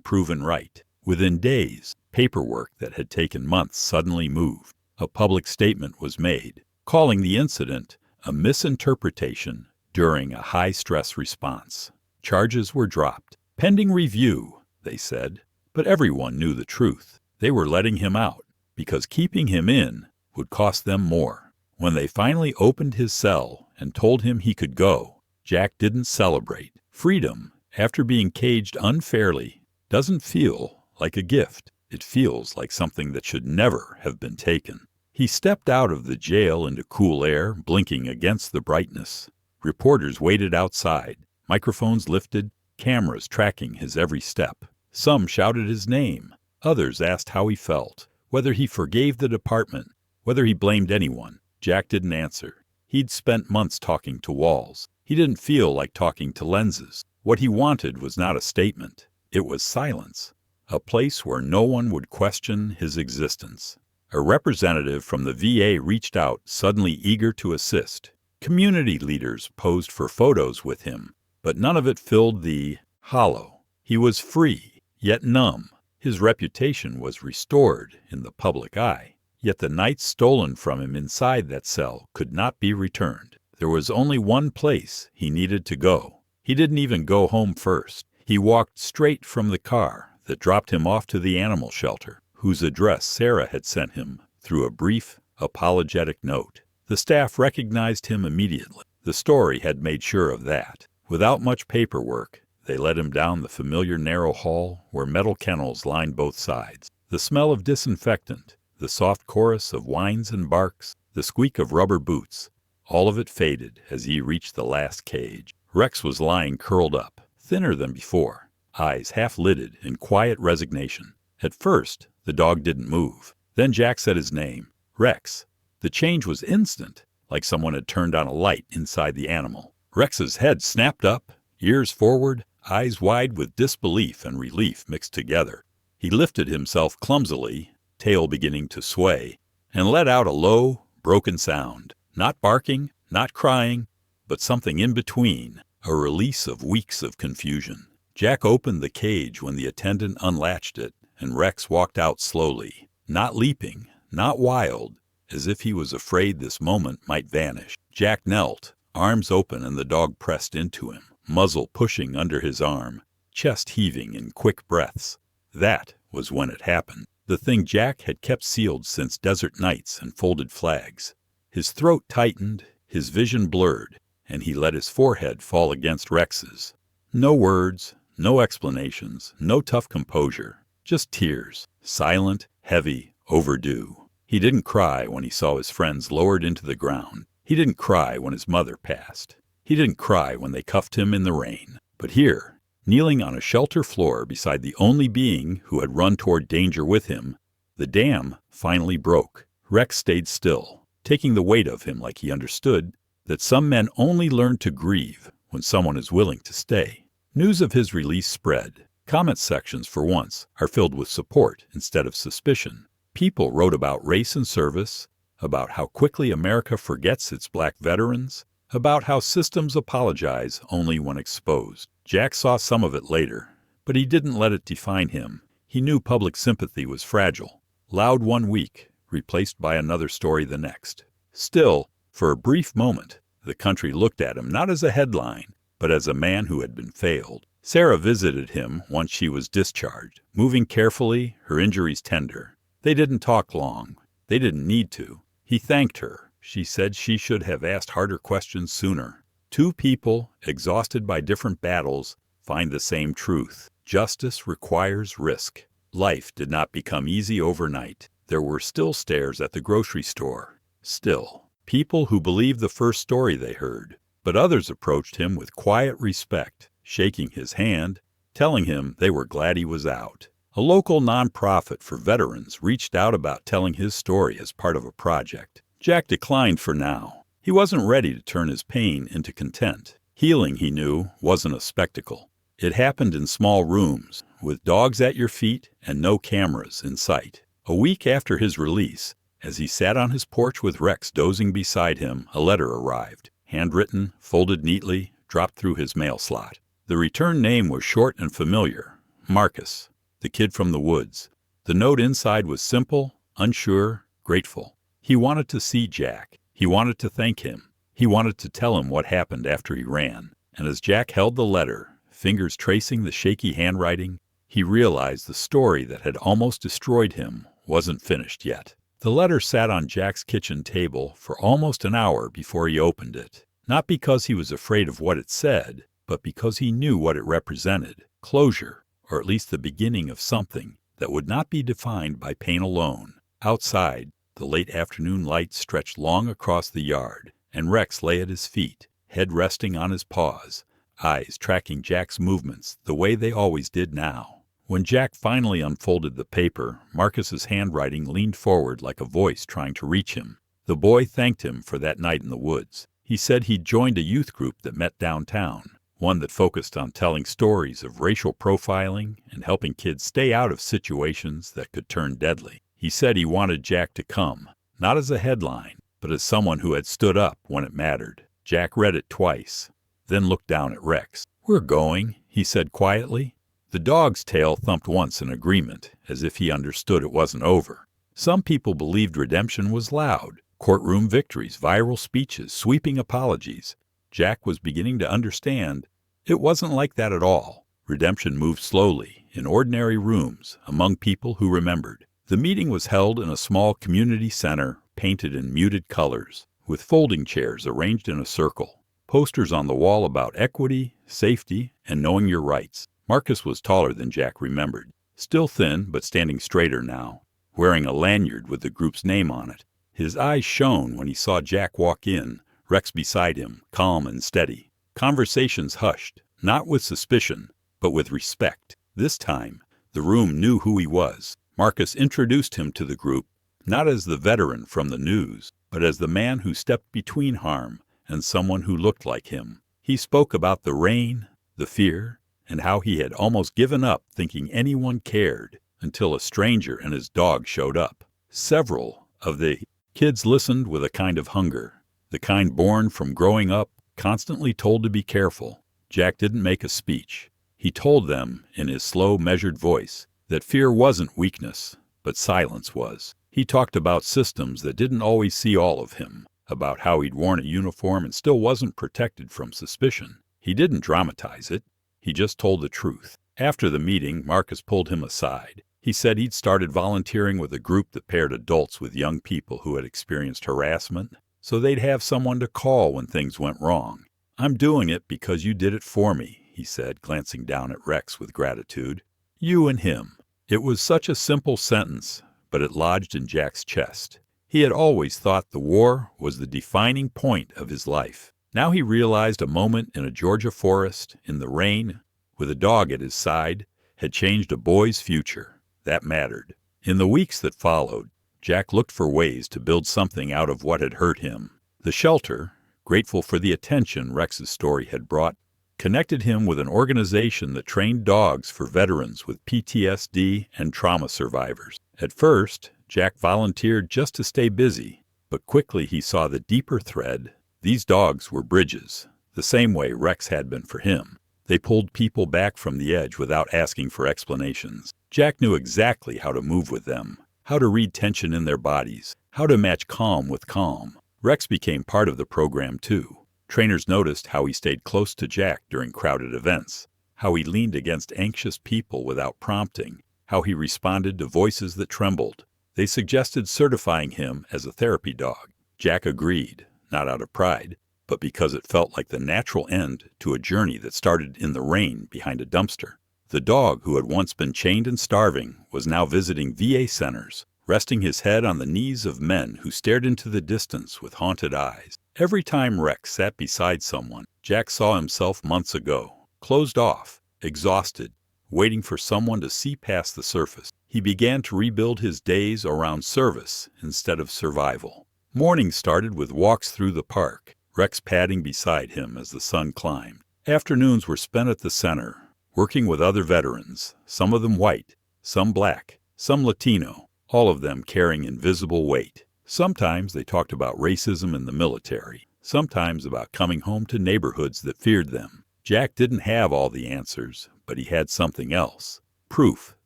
proven right. Within days, paperwork that had taken months suddenly moved. A public statement was made, calling the incident a misinterpretation during a high-stress response. Charges were dropped. Pending review, they said, but everyone knew the truth. They were letting him out because keeping him in would cost them more. When they finally opened his cell and told him he could go, Jack didn't celebrate. Freedom, after being caged unfairly, doesn't feel like a gift. It feels like something that should never have been taken. He stepped out of the jail into cool air, blinking against the brightness. Reporters waited outside, microphones lifted, cameras tracking his every step. Some shouted his name. Others asked how he felt, whether he forgave the department, whether he blamed anyone. Jack didn't answer. He'd spent months talking to walls. He didn't feel like talking to lenses. What he wanted was not a statement. It was silence. A place where no one would question his existence. A representative from the VA reached out, suddenly eager to assist. Community leaders posed for photos with him, but none of it filled the hollow. He was free, yet numb. His reputation was restored in the public eye. Yet the nights stolen from him inside that cell could not be returned. There was only one place he needed to go, He didn't even go home first. He walked straight from the car that dropped him off to the animal shelter, whose address Sarah had sent him through a brief, apologetic note. The staff recognized him immediately. The story had made sure of that. Without much paperwork, they led him down the familiar narrow hall where metal kennels lined both sides. The smell of disinfectant, the soft chorus of whines and barks, the squeak of rubber boots, all of it faded as he reached the last cage. Rex was lying curled up, thinner than before, eyes half-lidded in quiet resignation. At first, the dog didn't move. Then Jack said his name, Rex. The change was instant, like someone had turned on a light inside the animal. Rex's head snapped up, ears forward, eyes wide with disbelief and relief mixed together. He lifted himself clumsily, tail beginning to sway, and let out a low, broken sound. Not barking, not crying, but something in between, a release of weeks of confusion. Jack opened the cage when the attendant unlatched it, and Rex walked out slowly, not leaping, not wild, as if he was afraid this moment might vanish. Jack knelt, arms open, and the dog pressed into him, muzzle pushing under his arm, chest heaving in quick breaths. That was when it happened. The thing Jack had kept sealed since desert nights and folded flags. His throat tightened, his vision blurred, and he let his forehead fall against Rex's. No words, no explanations, no tough composure, just tears, silent, heavy, overdue. He didn't cry when he saw his friends lowered into the ground. He didn't cry when his mother passed. He didn't cry when they cuffed him in the rain. But here, kneeling on a shelter floor beside the only being who had run toward danger with him, the dam finally broke. Rex stayed still, taking the weight of him like he understood that some men only learn to grieve when someone is willing to stay. News of his release spread. Comment sections, for once, are filled with support instead of suspicion. People wrote about race and service, about how quickly America forgets its black veterans, about how systems apologize only when exposed. Jack saw some of it later, but he didn't let it define him. He knew public sympathy was fragile, loud one week, replaced by another story the next. Still, for a brief moment, the country looked at him not as a headline, but as a man who had been failed. Sarah visited him once she was discharged, moving carefully, her injuries tender. They didn't talk long. They didn't need to. He thanked her. She said she should have asked harder questions sooner. Two people, exhausted by different battles, find the same truth. Justice requires risk. Life did not become easy overnight. There were still stares at the grocery store. Still, people who believed the first story they heard. But others approached him with quiet respect, shaking his hand, telling him they were glad he was out. A local nonprofit for veterans reached out about telling his story as part of a project. Jack declined for now. He wasn't ready to turn his pain into content. Healing, he knew, wasn't a spectacle. It happened in small rooms, with dogs at your feet and no cameras in sight. A week after his release, as he sat on his porch with Rex dozing beside him, a letter arrived. Handwritten, folded neatly, dropped through his mail slot. The return name was short and familiar. Marcus, the kid from the woods. The note inside was simple, unsure, grateful. He wanted to see Jack. He wanted to thank him. He wanted to tell him what happened after he ran. And as Jack held the letter, fingers tracing the shaky handwriting, he realized the story that had almost destroyed him wasn't finished yet. The letter sat on Jack's kitchen table for almost an hour before he opened it. Not because he was afraid of what it said, but because he knew what it represented. Closure, or at least the beginning of something that would not be defined by pain alone. Outside, the late afternoon light stretched long across the yard, and Rex lay at his feet, head resting on his paws, eyes tracking Jack's movements the way they always did now. When Jack finally unfolded the paper, Marcus's handwriting leaned forward like a voice trying to reach him. The boy thanked him for that night in the woods. He said he'd joined a youth group that met downtown, one that focused on telling stories of racial profiling and helping kids stay out of situations that could turn deadly. He said he wanted Jack to come, not as a headline, but as someone who had stood up when it mattered. Jack read it twice, then looked down at Rex. "We're going," he said quietly. The dog's tail thumped once in agreement, as if he understood it wasn't over. Some people believed redemption was loud. Courtroom victories, viral speeches, sweeping apologies. Jack was beginning to understand It wasn't like that at all. Redemption moved slowly, in ordinary rooms, among people who remembered. The meeting was held in a small community center, painted in muted colors, with folding chairs arranged in a circle, posters on the wall about equity, safety, and knowing your rights. Marcus was taller than Jack remembered, still thin but standing straighter now, wearing a lanyard with the group's name on it. His eyes shone when he saw Jack walk in, Rex beside him, calm and steady. Conversations hushed, not with suspicion, but with respect. This time, the room knew who he was. Marcus introduced him to the group, not as the veteran from the news, but as the man who stepped between harm and someone who looked like him. He spoke about the rain, the fear, and how he had almost given up thinking anyone cared until a stranger and his dog showed up. Several of the kids listened with a kind of hunger, the kind born from growing up, constantly told to be careful. Jack didn't make a speech. He told them, in his slow, measured voice, that fear wasn't weakness, but silence was. He talked about systems that didn't always see all of him, about how he'd worn a uniform and still wasn't protected from suspicion. He didn't dramatize it. He just told the truth. After the meeting, Marcus pulled him aside. He said he'd started volunteering with a group that paired adults with young people who had experienced harassment, so they'd have someone to call when things went wrong. "I'm doing it because you did it for me," he said, glancing down at Rex with gratitude. "You and him." It was such a simple sentence, but it lodged in Jack's chest. He had always thought the war was the defining point of his life. Now he realized a moment in a Georgia forest, in the rain, with a dog at his side, had changed a boy's future. That mattered. In the weeks that followed, Jack looked for ways to build something out of what had hurt him. The shelter, grateful for the attention Rex's story had brought, connected him with an organization that trained dogs for veterans with PTSD and trauma survivors. At first, Jack volunteered just to stay busy, but quickly he saw the deeper thread. These dogs were bridges, the same way Rex had been for him. They pulled people back from the edge without asking for explanations. Jack knew exactly how to move with them, how to read tension in their bodies, how to match calm with calm. Rex became part of the program too. Trainers noticed how he stayed close to Jack during crowded events, how he leaned against anxious people without prompting, how he responded to voices that trembled. They suggested certifying him as a therapy dog. Jack agreed, not out of pride, but because it felt like the natural end to a journey that started in the rain behind a dumpster. The dog, who had once been chained and starving, was now visiting VA centers, resting his head on the knees of men who stared into the distance with haunted eyes. Every time Rex sat beside someone, Jack saw himself months ago, closed off, exhausted, waiting for someone to see past the surface. He began to rebuild his days around service instead of survival. Mornings started with walks through the park, Rex padding beside him as the sun climbed. Afternoons were spent at the center, working with other veterans, some of them white, some black, some Latino, all of them carrying invisible weight. Sometimes they talked about racism in the military, sometimes about coming home to neighborhoods that feared them. Jack didn't have all the answers, but he had something else, proof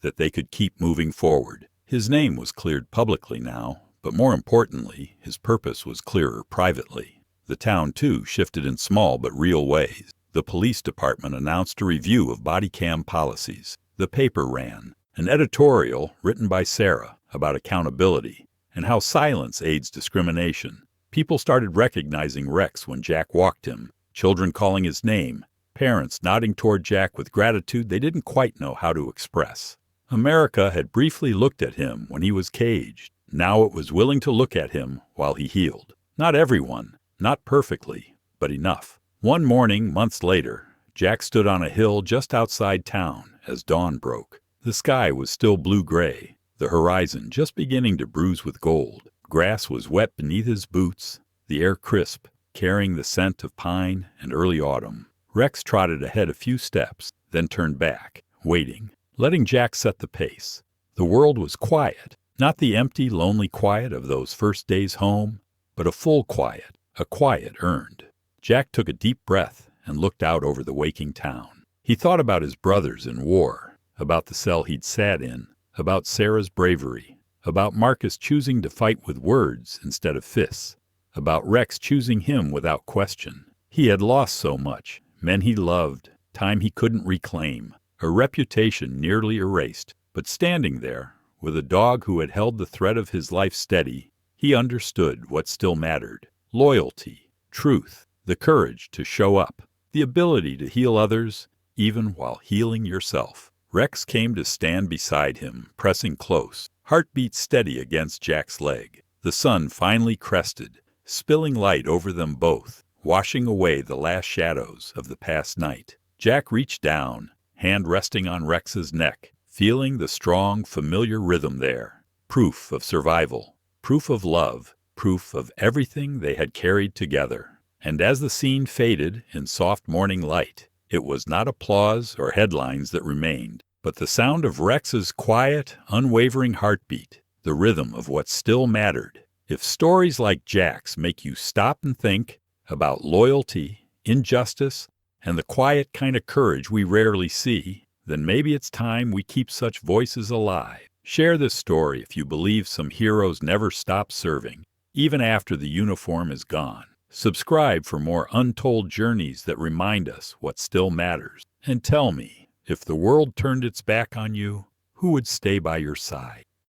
that they could keep moving forward. His name was cleared publicly now, but more importantly, his purpose was clearer privately. The town, too, shifted in small but real ways. The police department announced a review of body cam policies. The paper ran an editorial written by Sarah about accountability and how silence aids discrimination. People started recognizing Rex when Jack walked him, children calling his name, parents nodding toward Jack with gratitude they didn't quite know how to express. America had briefly looked at him when he was caged. Now it was willing to look at him while he healed. Not everyone, not perfectly, but enough. One morning, months later, Jack stood on a hill just outside town as dawn broke. The sky was still blue-gray, the horizon just beginning to bruise with gold. Grass was wet beneath his boots, the air crisp, carrying the scent of pine and early autumn. Rex trotted ahead a few steps, then turned back, waiting, letting Jack set the pace. The world was quiet, not the empty, lonely quiet of those first days home, but a full quiet, a quiet earned. Jack took a deep breath and looked out over the waking town. He thought about his brothers in war, about the cell he'd sat in, about Sarah's bravery, about Marcus choosing to fight with words instead of fists, about Rex choosing him without question. He had lost so much, men he loved, time he couldn't reclaim, a reputation nearly erased. But standing there, with a dog who had held the thread of his life steady, he understood what still mattered: loyalty, truth, the courage to show up, the ability to heal others, even while healing yourself. Rex came to stand beside him, pressing close, heartbeat steady against Jack's leg. The sun finally crested, spilling light over them both, washing away the last shadows of the past night. Jack reached down, hand resting on Rex's neck, feeling the strong, familiar rhythm there. Proof of survival, proof of love, proof of everything they had carried together. And as the scene faded in soft morning light, it was not applause or headlines that remained, but the sound of Rex's quiet, unwavering heartbeat, the rhythm of what still mattered. If stories like Jack's make you stop and think about loyalty, injustice, and the quiet kind of courage we rarely see, then maybe it's time we keep such voices alive. Share this story if you believe some heroes never stop serving, even after the uniform is gone. Subscribe for more untold journeys that remind us what still matters. And tell me, if the world turned its back on you, who would stay by your side?